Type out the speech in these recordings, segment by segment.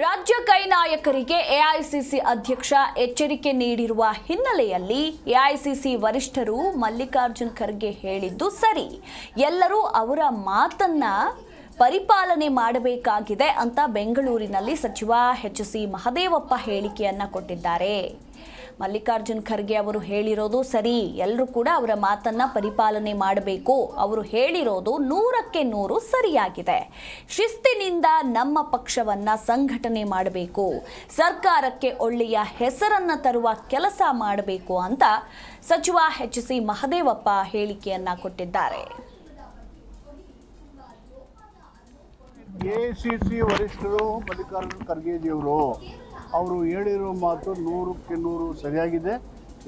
ರಾಜ್ಯ ಕೈ ನಾಯಕರಿಗೆ ಎಐಸಿಸಿ ಅಧ್ಯಕ್ಷ ಎಚ್ಚರಿಕೆ ನೀಡಿರುವ ಹಿನ್ನೆಲೆಯಲ್ಲಿ ಎಐಸಿಸಿ ವರಿಷ್ಠರು ಮಲ್ಲಿಕಾರ್ಜುನ್ ಖರ್ಗೆ ಹೇಳಿದ್ದು ಸರಿ, ಎಲ್ಲರೂ ಅವರ ಮಾತನ್ನ ಪರಿಪಾಲನೆ ಮಾಡಬೇಕಾಗಿದೆ ಅಂತ ಬೆಂಗಳೂರಿನಲ್ಲಿ ಸಚಿವ ಎಚ್.ಸಿ. ಮಹದೇವಪ್ಪ ಹೇಳಿಕೆಯನ್ನ ಕೊಟ್ಟಿದ್ದಾರೆ. ಮಲ್ಲಿಕಾರ್ಜುನ್ ಖರ್ಗೆ ಅವರು ಹೇಳಿರೋದು ಸರಿ, ಎಲ್ಲರೂ ಕೂಡ ಅವರ ಮಾತನ್ನ ಪರಿಪಾಲನೆ ಮಾಡಬೇಕು. ಅವರು ಹೇಳಿರೋದು 100ಕ್ಕೆ 100 ಸರಿಯಾಗಿದೆ. ಶಿಸ್ತಿನಿಂದ ನಮ್ಮ ಪಕ್ಷವನ್ನ ಸಂಘಟನೆ ಮಾಡಬೇಕು, ಸರ್ಕಾರಕ್ಕೆ ಒಳ್ಳೆಯ ಹೆಸರನ್ನ ತರುವ ಕೆಲಸ ಮಾಡಬೇಕು ಅಂತ ಸಚಿವ ಎಚ್.ಸಿ. ಮಹದೇವಪ್ಪ ಹೇಳಿಕೆಯನ್ನ ಕೊಟ್ಟಿದ್ದಾರೆ. ಎಐಸಿಸಿ ವರಿಷ್ಠರು ಮಲ್ಲಿಕಾರ್ಜುನ್ ಖರ್ಗೆಜಿಯವರು ಅವರು ಹೇಳಿರೋ ಮಾತು 100ಕ್ಕೆ 100 ಸರಿಯಾಗಿದೆ.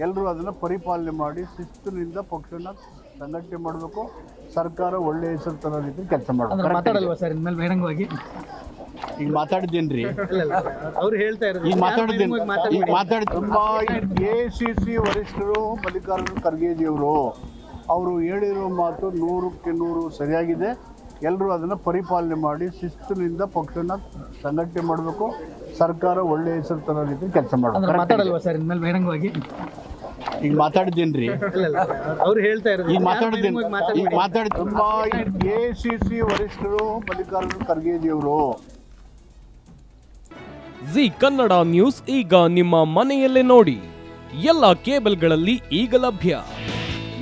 ಎಲ್ಲರೂ ಅದನ್ನು ಪರಿಪಾಲನೆ ಮಾಡಿ ಶಿಸ್ತಿನಿಂದ ಪಕ್ಷನ ಸಂಘಟನೆ ಮಾಡಬೇಕು, ಸರ್ಕಾರ ಒಳ್ಳೆಯ ಹೆಸರು ತರೋ ರೀತಿ ಕೆಲಸ ಮಾಡಬೇಕು. ಮಾತಾಡಲ್ವಾ ಸರ್ ಇನ್ಮೇಲೆ ಬಹಿರಂಗವಾಗಿ? ಈಗ ಮಾತಾಡಿದ್ದೇನ್ರಿ, ಅವ್ರು ಹೇಳ್ತಾ ಇರೋದು ಈಗ ಮಾತಾಡಿ ತುಂಬಾ ಎಐಸಿಸಿ ವರಿಷ್ಠರು ಮಲ್ಲಿಕಾರ್ಜುನ್ ಖರ್ಗೆಜಿಯವರು ಅವರು ಹೇಳಿರೋ ಮಾತು 100ಕ್ಕೆ 100 ಸರಿಯಾಗಿದೆ. ಎಲ್ಲರೂ ಅದನ್ನು ಪರಿಪಾಲನೆ ಮಾಡಿ ಶಿಸ್ತಿನಿಂದ ಪಕ್ಷನ ಸಂಘಟನೆ ಮಾಡಬೇಕು, ಸರ್ಕಾರ ಒಳ್ಳೆಯ ಹೆಸರು ತರೋ ರೀತಿ ಕೆಲಸ ಮಾಡಬೇಕು. ಮಾತಾಡಲ್ವಾ ಸರ್ ಇನ್ಮೇಲೆ ಬಹಿರಂಗವಾಗಿ? ಈಗ ಮಾತಾಡಿದ್ದೇನ್ರಿ, ಅವ್ರು ಹೇಳ್ತಾ ಇರೋದು ಈಗ ಮಾತಾಡಿ ತುಂಬಾ ಎಐಸಿಸಿ ವರಿಷ್ಠರು ಮಲ್ಲಿಕಾರ್ಜುನ್ ಖರ್ಗೆಜಿಯವರು. ಜಿ ಕನ್ನಡ ನ್ಯೂಸ್ ಈಗ ನಿಮ್ಮ ಮನೆಯಲ್ಲೇ ನೋಡಿ, ಎಲ್ಲ ಕೇಬಲ್ಗಳಲ್ಲಿ ಈಗ ಲಭ್ಯ.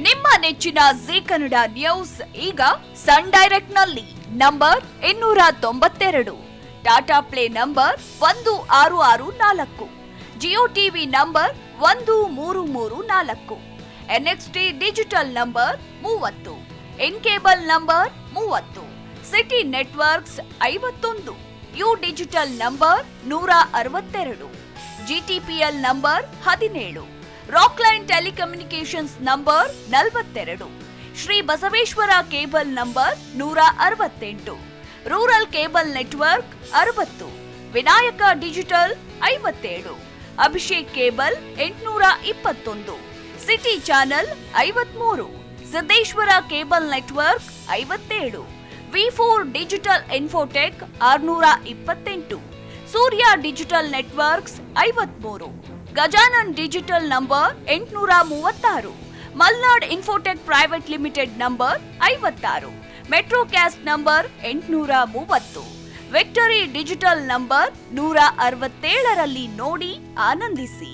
ನಿಮ್ಮ ನೆಚ್ಚಿನ ಜಿ ಕನ್ನಡ ನ್ಯೂಸ್ ಈಗ ಸನ್ ಡೈರೆಕ್ಟ್ ನಲ್ಲಿ number 292, Tata play number 1664, Jio TV number 1334, NXT digital number 30, in cable number 30, city networks 51, U digital number 162, GTPL number 17, Rockline telecommunications number 42, Shri Basaveshwara cable number 168, rural cable network 60, Vinayaka digital 57, Abhishek cable 821, city channel 53, Siddeshwara cable network 57, ವಿ4 digital infotech 628, Surya digital networks 53, Gajanan digital number 836, Malnad infotech private limited number 56, Metrocast number 830, victory digital number 167ರಲ್ಲಿ ನೋಡಿ ಆನಂದಿಸಿ.